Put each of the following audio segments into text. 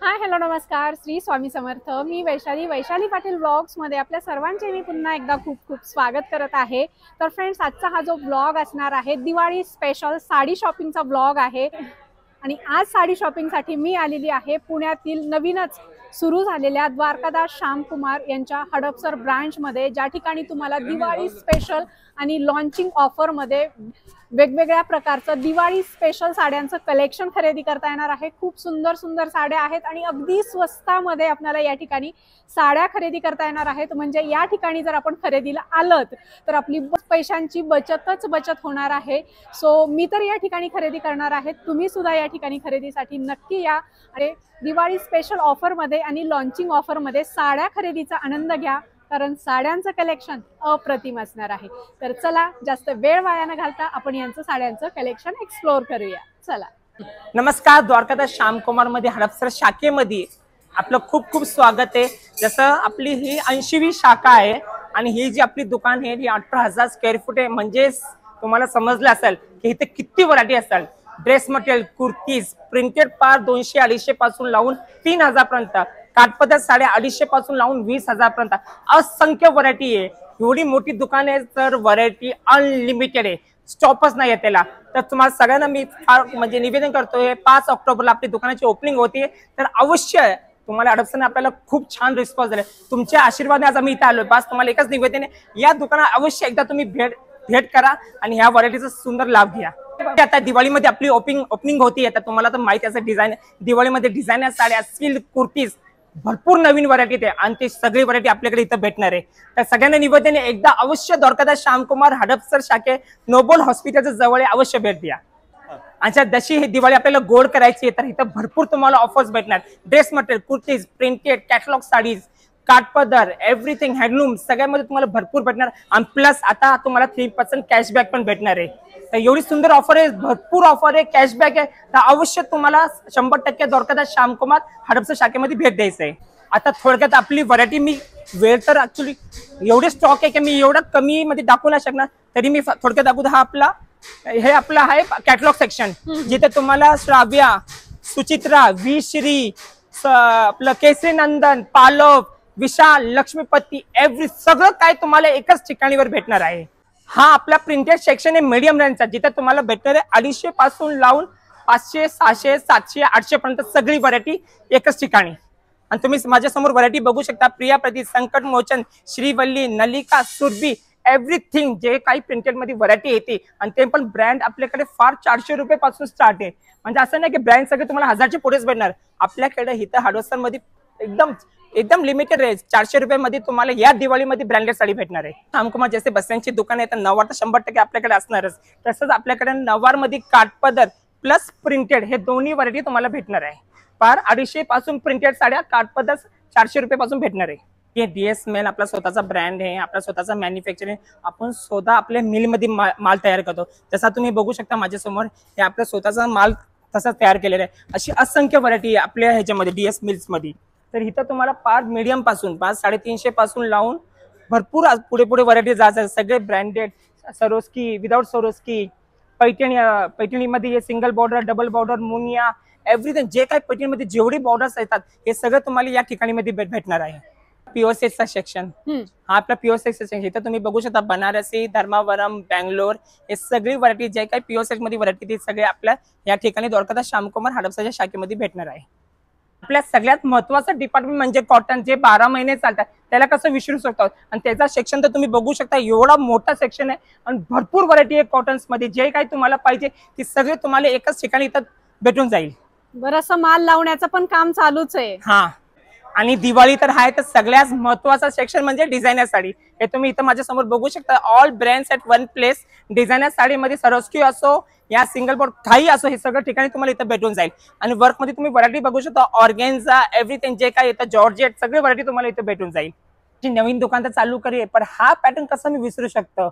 Hi hello नमस्कार, श्री स्वामी समर्थ। मी Vaishali Patil vlogs मध्ये आपल्या सर्वांचे मी पुन्हा एकदा खूप खूप स्वागत करत आहे। तर फ्रेंड्स, आजचा हा जो व्लॉग असणार आहे दिवाळी स्पेशल साडी शॉपिंगचा व्लॉग आहे। आणि आज साडी शॉपिंगसाठी मी आलेली आहे पुण्यातील नवीनच सुरू झालेल्या द्वारकादास श्यामकुमार यांच्या हडपसर ब्रांचमध्ये, ज्या ठिकाणी तुम्हाला दिवाळी स्पेशल आणि लॉन्चिंग ऑफरमध्ये वेगवेगळ्या प्रकारचं दिवाळी स्पेशल साड्यांचं कलेक्शन खरेदी करता येणार आहे। खूप सुंदर सुंदर साड्या आहेत आणि अगदी स्वस्तामध्ये आपल्याला या ठिकाणी साड्या खरेदी करता येणार आहेत। म्हणजे या ठिकाणी जर आपण खरेदीला आलत तर आपली पैशांची बचत होणार आहे। सो मी तर या ठिकाणी खरेदी करणार आहे, तुम्ही सुद्धा या ठिकाणी खरेदीसाठी नक्की या आणि दिवाळी स्पेशल ऑफरमध्ये आणि लॉन्चिंग ऑफरमध्ये साड्या खरेदीचा आनंद घ्या, कारण साड्यांचं कलेक्शन अप्रतिम असणार आहे। तर चला, जास्त वेळ वाया न घालता आपण यांचं साड्यांचं कलेक्शन एक्सप्लोर करूया। चला। नमस्कार, द्वारकादास श्यामकुमार मध्ये हडपसर शाखेमध्ये आपलं खूप खूप स्वागत आहे। जसं आपली ही 80वी शाखा आहे आणि ही जी आपली दुकान आहे ही 18,000 स्क्वेअर फूट आहे। म्हणजे तुम्हाला समजलं असेल की इथे किती व्हरायटी असेल। ड्रेस मटेरियल, कुर्तीज, प्रिंटेड पार 200-250 पासून लावून 3,000 पर्यंत, काठपदर साड्या 250 पासून लावून 20,000 पर्यंत असंख्य व्हरायटी आहे। एवढी मोठी दुकान आहे तर व्हरायटी अनलिमिटेड आहे, स्टॉपच नाही आहे त्याला। तर तुम्हाला सगळ्यांना मी म्हणजे निवेदन करतोय, 5 ऑक्टोबरला आपली दुकानाची ओपनिंग होती, तर अवश्य तुम्हाला हडपसरने आपल्याला खूप छान रिस्पॉन्स दिला। तुमच्या आशीर्वादाने आज आम्ही इथे आलोय। बस तुम्हाला एकच निवेदन आहे, या दुकानात अवश्य एकदा तुम्ही भेट करा आणि ह्या व्हरायटीचा सुंदर लाभ घ्या। आता दिवाळीमध्ये आपली ओपनिंग होती। आता तुम्हाला तर माहिती असेल, डिझाईन दिवाळीमध्ये डिझायनर साड्या, सिल्क कुर्तीज, भरपूर नवीन व्हरायटी आहे आणि ती सगळी व्हरायटी आपल्याकडे इथं भेटणार आहे। तर सगळ्यांना निवेदन आहे, एकदा अवश्य द्वारकादास श्यामकुमार हडपसर शाखे नोबल हॉस्पिटलच्या जवळ अवश्य भेट द्या। अच्छा, जशी ही दिवाळी आपल्याला गोड करायची आहे तर इथं भरपूर तुम्हाला ऑफर्स भेटणार। Dress material, kurtis, printed, catalogue saris, काठपदर, एव्हरीथिंग, हँडलूम सगळ्यामध्ये तुम्हाला भरपूर भेटणार। आणि प्लस आता तुम्हाला 3% कॅशबॅक पण भेटणार आहे। तर एवढी सुंदर ऑफर आहे, भरपूर ऑफर आहे, कॅशबॅक आहे। तर अवश्य तुम्हाला 100% द्वारकादास श्यामकुमार हडपसर शाखेमध्ये भेट द्यायचं आहे। आता थोडक्यात आपली व्हरायटी, मी वेळ तर ऍक्च्युली एवढे स्टॉक आहे की मी एवढं कमी मध्ये दाखवू नाही शकणार, तरी मी थोडक्यात दाखवतो। हे आपला आहे कॅटलॉग सेक्शन, जिथे तुम्हाला श्राव्या, सुचित्रा, विश्री, आपलं केसरी नंदन, पालव, विशाल, लक्ष्मीपती, एव्हरी सगळं काय तुम्हाला एकाच ठिकाणीवर भेटणार आहे। हा आपला प्रिंटेड सेक्शन आहे मीडियम रेंजचा, जिथे तुम्हाला भेटणार आहे 250 पासून लावून 500, 600, 700, 800 पर्यंत सगळी व्हरायटी एकाच ठिकाणी। आणि तुम्ही माझ्या समोर व्हरायटी बघू शकता, प्रिया प्रती, संकट मोचन, श्रीवल्ली, नलिका, सुरभी, एव्हरीथिंग जे काही प्रिंटेड मध्ये व्हरायटी येते। आणि ते पण ब्रँड आपल्याकडे फार 400 रुपये पासून स्टार्ट आहे। म्हणजे असं नाही की ब्रँड सगळे तुम्हाला 1000च्या पुढेच भेटणार। आपल्याकडे इथं हडपसर मध्ये एकदम लिमिटेड रेंज 400 रुपये मध्ये तुम्हाला या दिवाळीमध्ये ब्रँडेड साडी भेटणार आहे। श्यामकुमार जसे बस्त्यांची दुकान आहे तर नवार तर 100% आपल्याकडे असणारच। तसंच आपल्याकडे नवार मध्ये काठपदर प्लस प्रिंटेड हे दोन्ही व्हरायटी तुम्हाला भेटणार आहे। फार 250 पासून प्रिंटेड साड्या, काठपदर 400 रुपये पासून भेटणार आहे। हे DSML आपला स्वतःचा ब्रँड आहे, आपला स्वतःचा मॅन्युफॅक्चरिंग, आपण स्वतः आपल्या मिलमध्ये माल तयार करतो। जसा तुम्ही बघू शकता माझ्यासमोर, हे आपला स्वतःचा माल तसा तयार केलेला आहे। अशी असंख्य व्हरायटी आहे आपल्या ह्याच्यामध्ये DS मिल्स मध्ये। तर इथं तुम्हाला पार मीडियम पासून 500-350 पासून लावून भरपूर पुढे व्हरायटी जायचं। सगळे ब्रँडेड, सरोस्की, विदाउट सरोस्की, पैठणीमध्ये single border, double border, Muniya, everything जे काही पैठणीमध्ये जेवढी बॉर्डर्स येतात हे सगळं तुम्हाला या ठिकाणी मध्ये भेटणार आहे। प्युअर सेटचा सेक्शन, हा आपला प्युअर सेट सेक्शन। इथं तुम्ही बघू शकता बनारसी, धर्मावरम, बँगलोर, हे सगळी व्हरायटी जे काही प्युअर सेट मध्ये व्हरायटी ती सगळे आपल्या या ठिकाणी द्वारकादास श्यामकुमार हडपसरच्या शाखेमध्ये भेटणार आहे। आपल्या सगळ्यात महत्वाचं डिपार्टमेंट म्हणजे कॉटन, जे 12 महिने चालतात, त्याला कसं विसरू शकतो। आणि त्याचा सेक्शन तर तुम्ही बघू शकता, एवढा मोठा सेक्शन आहे आणि भरपूर व्हरायटी आहे कॉटन्स मध्ये। जे काही तुम्हाला पाहिजे ती सगळे तुम्हाला एकाच ठिकाणी इथं भेटून जाईल। बरंचसं माल लावण्याचं पण काम चालूच आहे। हा, आणि दिवाळी तर आहे तर सगळ्यात महत्वाचा सेक्शन म्हणजे डिझायनर साडी। हे तुम्ही इथं माझ्या समोर बघू शकता, all brands at one place. Designer साडीमध्ये सरोस्की असो या सिंगल बोर्ड काही असो, हे सगळं ठिकाणी तुम्हाला इथं भेटून जाईल। आणि वर्क मध्ये तुम्ही व्हरायटी बघू शकता, ऑर्गेन्झा, एव्हरीथिंग जे काही येतं, जॉर्जेट, सगळी व्हरायटी तुम्हाला इथं भेटून जाईल। जी नवीन दुकान तर चालू करूया, पण हा पॅटर्न कसा मी विसरू शकतो।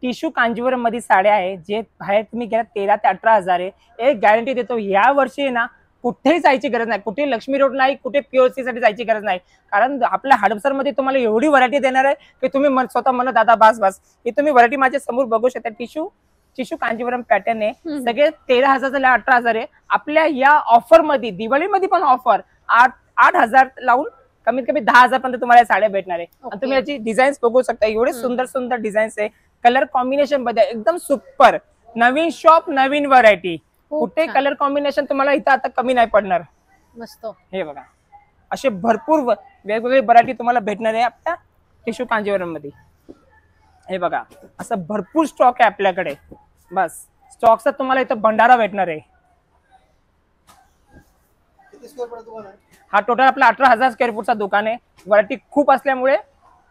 टिश्यू कांजीवरम मध्ये साड्या आहे, जे बाहेर तुम्ही घ्या 13 ते 18,000 आहे। एक गॅरंटी देतो, या वर्षी ना कुठेही जायची गरज नाही, कुठे लक्ष्मी रोड नाही, कुठे POC साठी जायची गरज नाही। कारण आपल्या हडपसर मध्ये तुम्हाला एवढी व्हरायटी देणार आहे की तुम्ही स्वतः म्हणा दादा बस। हे तुम्ही व्हरायटी माझ्या समोर बघू शकता। टिश्यू कांजीवरम पॅटर्न आहे, सगळे 13,000 18,000 आहे। आपल्या या ऑफर मध्ये, दिवाळीमध्ये पण ऑफर 8,000 लावून कमीत कमी 10,000 पर्यंत तुम्हाला साड्या भेटणार आहे. आणि तुम्ही याची डिझाईन्स बघू शकता, एवढे सुंदर सुंदर डिझाईन्स आहे. कलर कॉम्बिनेशन मध्ये एकदम सुपर. नवीन शॉप, नवीन व्हरायटी. कुठे कलर कॉम्बिनेशन तुम्हाला इथं आता कमी नाही पडणार. मस्त. हे बघा असे भरपूर वेगवेगळी व्हरायटी तुम्हाला भेटणार आहे आपल्या टिश्यू कांजीवरम मध्ये. हे बघा असं भरपूर स्टॉक आहे आपल्याकडे. बस स्टॉकचा तुम्हाला इथं भंडारा भेटणार आहे. हा टोटल आपला 18,000 स्क्वेअर फूटचा दुकान आहे. व्हरायटी खूप असल्यामुळे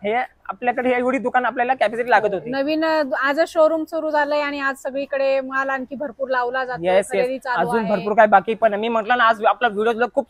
हे आपल्याकडे एवढी दुकान आपल्याला कॅपॅसिटी लागत होती. नवीन आज शोरूम सुरू झालंय आणि आज सगळीकडे माल आणखी भरपूर लावला जातो. अजून भरपूर काय बाकी पण मी म्हटलं ना, आज आपला व्हिडिओ खूप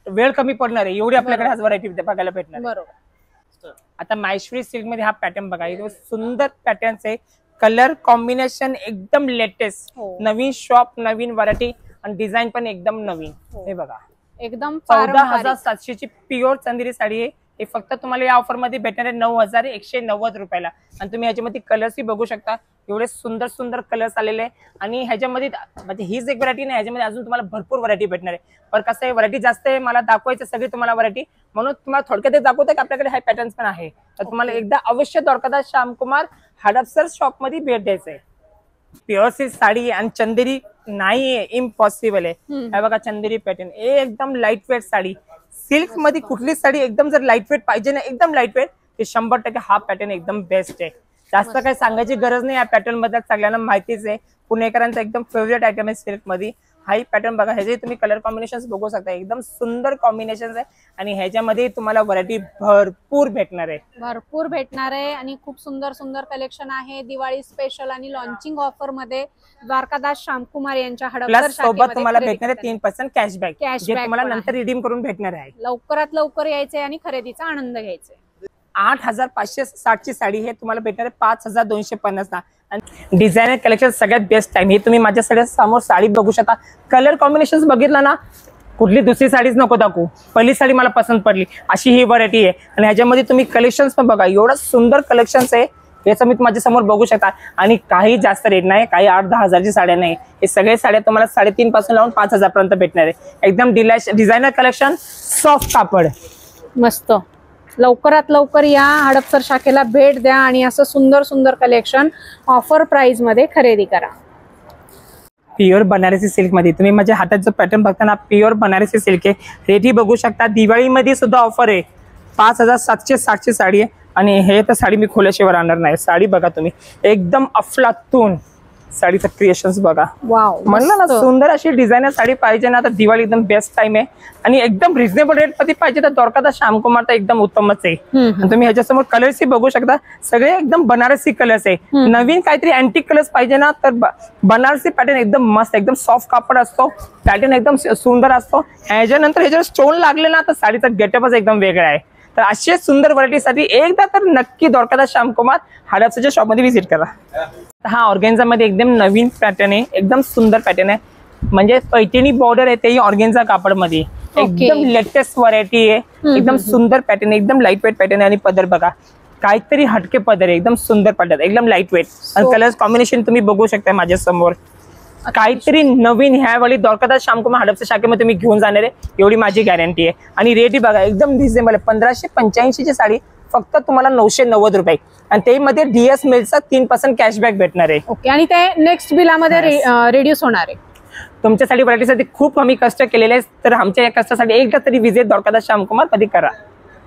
वेळ कमी पडणार आहे, एवढी आपल्याकडे आज व्हरायटी बघायला भेटणार. बरोबर. आता माहेश्वरी सिल्क मध्ये हा पॅटर्न बघा, सुंदर पॅटर्न्स आहे. कलर कॉम्बिनेशन एकदम लेटेस्ट. नवीन शॉप, नवीन व्हरायटी आणि डिझाईन पण एकदम नवीन. हे बघा एकदम 14,700 ची प्युअर चंदेरी साडी आहे. हे फक्त तुम्हाला या ऑफर मध्ये भेटणार आहे 9,190 रुपयाला. आणि तुम्ही ह्याच्यामध्ये कलर्स बघू शकता, एवढे सुंदर सुंदर कलर्स आलेले आहे. आणि ह्याच्यामध्ये म्हणजे हीच एक व्हरायटी नाही, ह्याच्यामध्ये अजून तुम्हाला भरपूर व्हरायटी भेटणार आहे. पण कसं आहे, व्हरायटी जास्त आहे, मला दाखवायचं सगळी तुम्हाला व्हरायटी, म्हणून तुम्हाला थोडक्यात दाखवतं की आपल्याकडे हा पॅटर्न्स पण आहे. तर तुम्हाला एकदा अवश्य द्वारकादास श्यामकुमार हडपसर शॉप मध्ये भेट द्यायचं आहे. प्युअर सिल्क साडी आणि चंदेरी नाहीये, इम्पॉसिबल आहे. हे बघा चंदेरी पॅटर्न एकदम लाईट वेट साडी. सिल्क मध्ये कुठली साडी एकदम जर लाईट वेट पाहिजे ना, एकदम लाईट वेट, ते 100% हा पॅटर्न एकदम बेस्ट आहे. जास्त काही सांगायची गरज नाही. या पॅटर्न बद्दल सगळ्यांना माहितीच आहे. पुणेकरांचा एकदम फेवरेट आयटम आहे सिल्क मध्ये. हाही पॅटर्न बघा, ह्याचे तुम्ही कलर कॉम्बिनेशन बघू शकता, एकदम सुंदर कॉम्बिनेशन आहे. आणि ह्याच्यामध्ये तुम्हाला व्हरायटी भरपूर भेटणार आहे. आणि खूप सुंदर सुंदर कलेक्शन आहे. दिवाळी स्पेशल आणि लॉन्चिंग ऑफर मध्ये द्वारकादास श्यामकुमार यांच्या हडपसर सोबत तुम्हाला भेटणार आहे 3% कॅशबॅक, जे तुम्हाला नंतर रिडीम करून भेटणार आहे. लवकरात लवकर यायचंय आणि खरेदीचा आनंद घ्यायचा. 8,560 ची साडी हे तुम्हाला भेटणार आहे 5,250 ला. आणि डिझायनर कलेक्शन सगळ्यात बेस्ट टाइम. हे तुम्ही माझ्या सगळ्या समोर साडी बघू शकता. कलर कॉम्बिनेशन बघितला ना, कुठली दुसरी साडीच नको दाखवू, पहिली साडी मला पसंत पडली अशी ही व्हरायटी आहे. आणि ह्याच्यामध्ये तुम्ही कलेक्शन्स पण बघा, एवढं सुंदर कलेक्शन्स आहे. याचं मी माझ्या समोर बघू शकता. आणि काही जास्त रेट नाही, काही 8-10 हजारची साड्या नाही. हे सगळे साड्या तुम्हाला 3.5 पासून लावून 5,000 पर्यंत भेटणार आहे. एकदम डिझायनर कलेक्शन, सॉफ्ट कापड. मस्त. लवकरात लवकर या, हडपसर शाखेला भेट द्या आणि असं सुंदर सुंदर कलेक्शन ऑफर प्राइस मध्ये खरेदी करा. प्युअर बनारसी सिल्क मध्ये तुम्ही माझ्या हातात जो पॅटर्न बघताना, प्युअर बनारसी सिल्क आहे. रेट ही बघू शकता. दिवाळीमध्ये सुद्धा ऑफर आहे. 5,760 ची साडी आहे. आणि हे तर साडी मी खोल्याशिवाय राहणार नाही. साडी बघा तुम्ही, एकदम अफलातून साडीचं क्रिएशन्स बघा. वाव, म्हणलं ना, सुंदर अशी डिझायनर साडी पाहिजे ना, तर दिवाळी एकदम बेस्ट टाइम आहे. आणि एकदम रिझनेबल रेट मध्ये पाहिजे तर द्वारकादास श्यामकुमार तर एकदम उत्तमच आहे. आणि तुम्ही ह्याच्यासमोर कलर्स बघू शकता, सगळे एकदम बनारसी कलर्स आहे. नवीन काहीतरी अँटिक कलर्स पाहिजे ना, तर बनारसी पॅटर्न एकदम मस्त, एकदम सॉफ्ट कापड असतो, पॅटर्न एकदम सुंदर असतो. ह्याच्यानंतर ह्याच्यावर स्टोन लागले ना, तर साडीचा गेटअपच एकदम वेगळा आहे. तर अशा सुंदर व्हरायटीसाठी एकदा तर नक्की द्वारकादास श्यामकुमार हडपसरच्या शॉप मध्ये व्हिजिट करा. हा ऑर्गेन्झा मध्ये एकदम नवीन पॅटर्न आहे, एकदम सुंदर पॅटर्न आहे. म्हणजे पैठणी बॉर्डर आहे, तेही ऑर्गेन्झा कापड मध्ये. एकदम लेटेस्ट व्हरायटी आहे, एकदम सुंदर पॅटर्न, एकदम लाईट वेट पॅटर्न आहे. आणि पदर बघा, काहीतरी हटके पदर आहे, एकदम सुंदर पदर, एकदम लाईट वेट. आणि कलर्स कॉम्बिनेशन तुम्ही बघू शकता माझ्या समोर. काहीतरी नवीन ह्यावेळी द्वारकादास श्यामकुमार हडपसर शाखेमध्ये तुम्ही घेऊन जाणार आहे, एवढी माझी गॅरंटी आहे. आणि रेट बघा, एकदम रिझनेबल आहे. 1,585 ची साडी फक्त तुम्हाला 990 रुपये. आणि त्यामध्ये डीएस मिलचा 3% कॅशबॅक भेटणार आहे. ओके. आणि ते नेक्स्ट बिलामध्ये रिड्यूस होणार आहे. तुमच्यासाठी व्हरायटीसाठी खूप कमी कष्ट केलेले आहेत. तर आमच्या या कष्टासाठी एकदा तरी विजिट द्वारकादास श्यामकुमार कधी करा.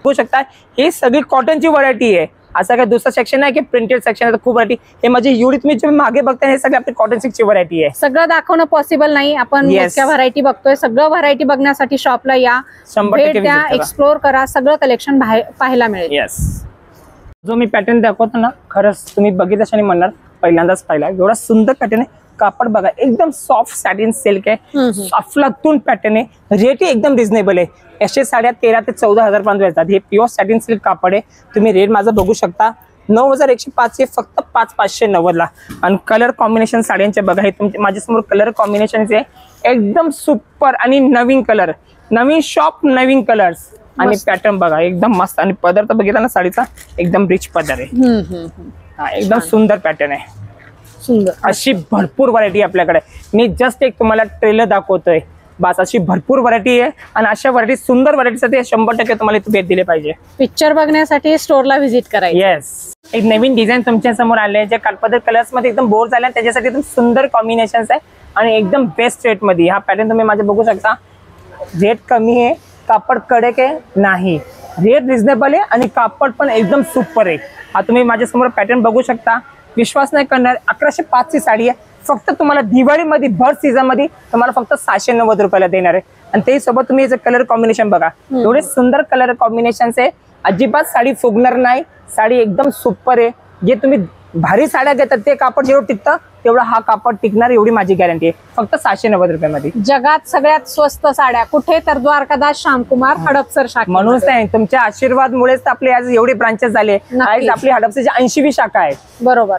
बघू शकता, ही सगळी कॉटनची व्हरायटी आहे. असं काय दुसरं सेक्शन आहे की प्रिंटेड सेक्शन आहे. खूप व्हरायटी. हे माझी एवढी तुम्ही जे मागे बघताय, हे सगळे आपली कॉटन सिल्कची व्हरायटी आहे. सगळं दाखवणं पॉसिबल नाही, आपण व्हरायटी बघतोय. सगळं व्हरायटी बघण्यासाठी शॉपला या, भेट द्या, एक्सप्लोर करा, सगळं कलेक्शन पाहायला मिळेल. येस. जो मी पॅटर्न दाखवतो ना, खरंच तुम्ही बघितलं आणि म्हणणार पहिल्यांदाच पाहिला. एवढा सुंदर पॅटर्न आहे. कापड बघा, एकदम सॉफ्ट सॅटिन सिल्क आहे, अफलातून पॅटर्न आहे. रेट एकदम रिझनेबल आहे. अशा साड्या 13,000 ते 14,000 पर्यंत येतात. हे प्युअर सॅटिन सिल्क कापड आहे. तुम्ही रेट माझा बघू शकता, 9,105 फक्त 5,590 ला. आणि कलर कॉम्बिनेशन साड्यांचे बघा, हे तुमचे माझ्यासमोर कलर कॉम्बिनेशनचे एकदम सुपर आणि नवीन कलर, नवीन शॉप, नवीन कलर्स. आणि पॅटर्न बघा, एकदम मस्त. आणि पदर तर बघितला ना साडीचा, एकदम रिच पदर आहे. हा, एकदम सुंदर पॅटर्न आहे. सुंदर. अशी भरपूर व्हरायटी आपल्याकडे. मी जस्ट एक तुम्हाला ट्रेलर दाखवतोय. बस अशी भरपूर व्हरायटी आहे आणि अशा व्हरायटी सुंदर व्हरायटीसाठी 100% तुम्हाला इथे भेट दिली पाहिजे. पिक्चर बघण्यासाठी स्टोरला व्हिजिट करायची. येस, एक नवीन डिझाईन तुमच्या समोर आले जे कालपदर कलर्स मध्ये एकदम बोर झाले त्याच्यासाठी एकदम सुंदर कॉम्बिनेशन्स आहे आणि एकदम बेस्ट रेट मध्ये हा पॅटर्न तुम्ही माझे बघू शकता. रेट कमी आहे, कापड कडक आहे नाही, रेट रिझनेबल आहे आणि कापड पण एकदम सुपर आहे. हा तुम्ही माझ्या समोर पॅटर्न बघू शकता, विश्वास नाही करणार. 1105 ची साडी आहे, फक्त तुम्हाला दिवाळीमध्ये भर सीझन मध्ये तुम्हाला फक्त 690 रुपयाला देणार आहे. आणि ते सोबत तुम्ही याचं कलर कॉम्बिनेशन बघा, एवढे सुंदर कलर कॉम्बिनेशन आहे, अजिबात साडी फुगणार नाही, साडी एकदम सुपर आहे. जे तुम्ही भारी साड्या घेतात ते कापड जेवढं टिकतं तेवढं हा कापड टिकणार, एवढी माझी गॅरंटी आहे. फक्त 690 रुपयामध्ये जगात सगळ्यात स्वस्त साड्या कुठे तर द्वारकादास श्यामकुमार हडपसर शाखा. म्हणूनच नाही, तुमच्या आशीर्वादमुळेच आपले आज एवढे ब्रांचेस झाले. आज आपली हडपसरची 80वी शाखा आहे. बरोबर.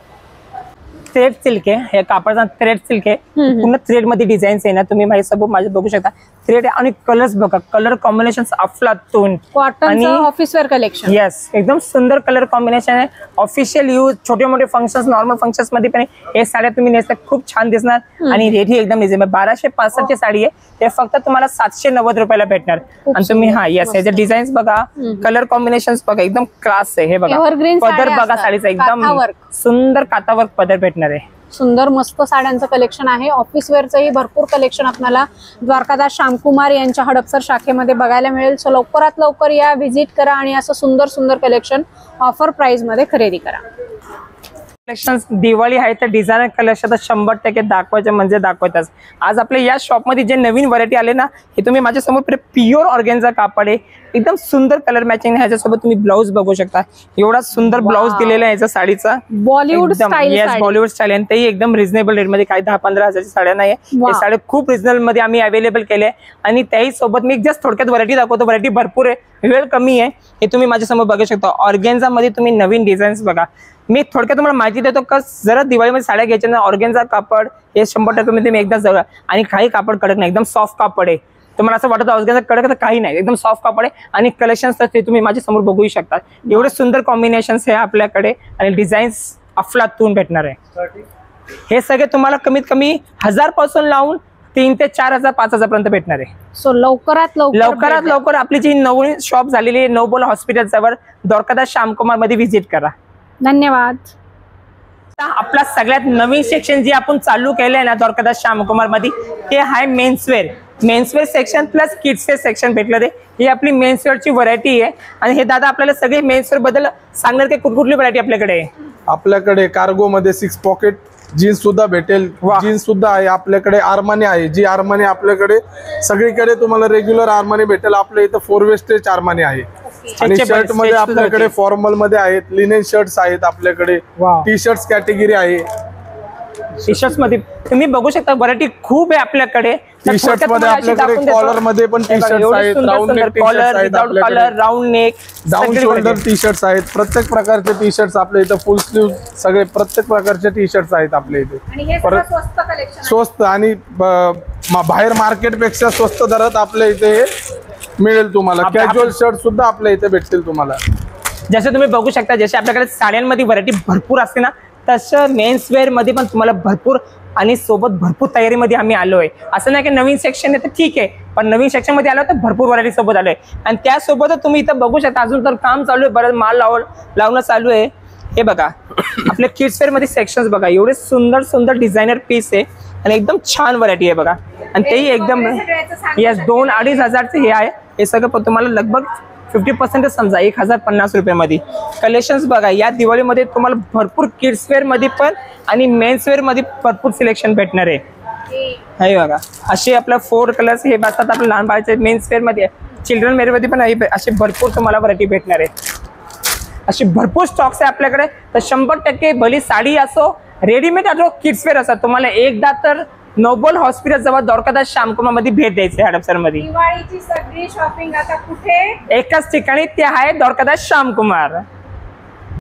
थ्रेड सिल्क आहे, हे कापडाचा थ्रेड सिल्क आहे, पूर्ण थ्रेड मध्ये डिझाईन्स आहे ना, तुम्ही माझे बघू शकता. थ्रेड आणि कलर्स बघा, कलर कॉम्बिनेशन अफलातून. Cotton officewear collection. येस, एकदम सुंदर कलर कॉम्बिनेशन आहे. ऑफिशियल यूज, छोटे मोठे फंक्शन्स, नॉर्मल फंक्शन्स मध्ये पण हे साड्या तुम्ही नेसता खूप छान दिसणार आणि रेट ही एकदम रिजनेबल. 1265 ची साडी आहे, ते फक्त तुम्हाला 790 रुपयाला भेटणार. आणि तुम्ही हा येस, याचे डिझाईन्स बघा, कलर कॉम्बिनेशन बघा, एकदम क्लास आहे. हे बघा पदर बघा साडीचा, एकदम सुंदर कातावर्क पदर भेटणार आहे. सुंदर मस्त साड्यांचं कलेक्शन आहे. ऑफिसवेअरचंही भरपूर कलेक्शन आपल्याला द्वारकादास श्यामकुमार यांच्या हडपसर शाखेमध्ये बघायला मिळेल. सो लवकरात लवकर या, व्हिजिट करा आणि असं सुंदर सुंदर कलेक्शन ऑफर प्राइस मध्ये खरेदी करा. कलेक्शन दिवाळी आहे तर डिझायनर कलेक्शन 100% दाखवायचे म्हणजे दाखवतच. आज आपल्या या शॉपमध्ये जे नवीन व्हरायटी आले ना, हे तुम्ही माझ्या समोर प्युअर ऑर्गेन्झा कापड आहे, एकदम सुंदर कलर मॅचिंग. ह्याच्यासोबत तुम्ही ब्लाऊज बघू शकता, एवढा सुंदर ब्लाऊज दिलेला आहे याचा साडीचा, Bollywood style. Yes, Bollywood style. आणि तेही एकदम रिझनेबल रेट मध्ये, काही 10-15 हजारची साड्या नाही. हे साड्या खूप रिझनेबल मध्ये आम्ही अवेलेबल केले. आणि त्याही सोबत मी जस्ट थोडक्यात व्हरायटी दाखवतो, व्हरायटी भरपूर आहे, वेळ कमी आहे. हे तुम्ही माझ्या समोर बघू शकता. ऑर्गेन्झा मध्ये तुम्ही नवीन डिझाईन्स बघा. मी थोडक्यात तुम्हाला माहिती देतो का, जरा दिवाळीमध्ये साड्या घ्यायच्या ना, ऑर्गेन्झा कापड हे 100% मध्ये मी एकदा जवळ. आणि काही कापड कडक नाही, एकदम सॉफ्ट कापड आहे. तुम्हाला असं वाटतं ऑर्गेन्झा कडक तर काही नाही, एकदम सॉफ्ट कापड आहे. आणि कलेक्शन्स तर ते तुम्ही माझ्या समोर बघू शकता. एवढे सुंदर कॉम्बिनेशन्स आहे आपल्याकडे आणि डिझाईन्स अफलातून भेटणार आहे. हे सगळे तुम्हाला कमीत कमी 1000 पासून लावून 3 ते 4000 5000 पर्यंत भेटणार आहे. सो लवकरात लवकर आपली जी नवीन शॉप झालेली आहे नोबल हॉस्पिटल जवळ द्वारकादास श्यामकुमार मध्ये व्हिजिट करा. धन्यवाद. आपला सगळ्यात नवीन सेक्शन जे आपण चालू केलंय ना द्वारकादास श्यामकुमार मध्ये, ते आहे menswear section plus kidswear section भेटलं. ही आपली मेन्सवेअरची व्हरायटी आहे. आणि हे दादा आपल्याला सगळे मेन्सवेअर बद्दल सांगणार की कुठली व्हरायटी आपल्याकडे आहे. आपल्याकडे कार्गो मध्ये 6 पॉकेट जीन्स सुद्धा भेटेल, जीन्स सुद्धा आहे आपल्याकडे. आर्मानी आहे, जी आर्मानी आपल्याकडे सगळीकडे तुम्हाला रेग्युलर आर्मानी भेटेल. आपल्या इथं 4 वेस्टेज आर्मानी आहे. आणि शर्ट मध्ये आपल्याकडे फॉर्मल मध्ये आहेत, लिनेन शर्ट्स आहेत आपल्याकडे, टी शर्ट्स कॅटेगरी आहे. टी शर्ट्स मध्ये तुम्ही बघू शकता व्हरायटी खूप आहे आपल्याकडे. टी शर्ट मध्ये आपल्याकडे कॉलर मध्ये पण टी शर्ट्स आहेत, राऊंड नेक टी शर्ट्स आहेत आपल्याकडे, round neck, down shoulder T shirts आहेत. प्रत्येक प्रकारचे टी शर्ट्स आपल्या इथं, फुल स्लीव सगळे प्रत्येक प्रकारचे टी शर्ट्स आहेत आपल्या इथे. स्वस्त आणि बाहेर मार्केट पेक्षा स्वस्त दरात आपल्या इथे मिळेल तुम्हाला. कॅज्युअल शर्ट सुद्धा आपल्या इथे भेटतील तुम्हाला. जसं तुम्ही बघू शकता, जसे आपल्याकडे साड्यांमध्ये व्हरायटी भरपूर असते ना, तसं मेन्सवेअर मध्ये पण तुम्हाला भरपूर आणि सोबत भरपूर तयारीमध्ये आम्ही आलोय. असं नाही की नवीन सेक्शन आहे तर ठीक आहे, पण नवीन सेक्शन मध्ये आलो तर भरपूर व्हरायटी सोबत आलोय. आणि त्यासोबतच तुम्ही इथं बघू शकता अजून तर काम चालू आहे, बरं माल लावणं चालू आहे. हे बघा आपल्या किड्सवेअर मध्ये सेक्शन्स बघा, एवढे सुंदर सुंदर डिझायनर पीस आहे आणि एकदम छान व्हरायटी आहे बघा. आणि तेही एकदम येस 2-2.5 हजारचे हे आहे. हे सगळं तुम्हाला लगभग 50% समजा 1050 रुपयामध्ये. कलेक्शन्स बघा, या दिवाळीमध्ये तुम्हाला भरपूर किड्सवेअर मध्ये पण आणि मेन्सवेअर मध्ये भरपूर सिलेक्शन भेटणार आहे. हे बघा असे आपल्या 4 कलर्स हे बसतात आपल्या लहान बाळाचे मेन्सवेअर मध्ये, चिल्ड्रन वेअर मध्ये पण असे भरपूर तुम्हाला व्हरायटी भेटणार आहे. अशी भरपूर स्टॉक्स आहे आपल्याकडे. तर 100% भली साडी असो, रेडीमेड असो, किड्सवेअर असो, तुम्हाला एकदा तर नोबल हॉस्पिटल जवळ द्वारकादास श्यामकुमार मध्ये भेट द्यायची हडपसर मध्ये. दिवाळीची सगळी शॉपिंग आता कुठे? एकाच ठिकाणी, ते आहे द्वारकादास श्यामकुमार.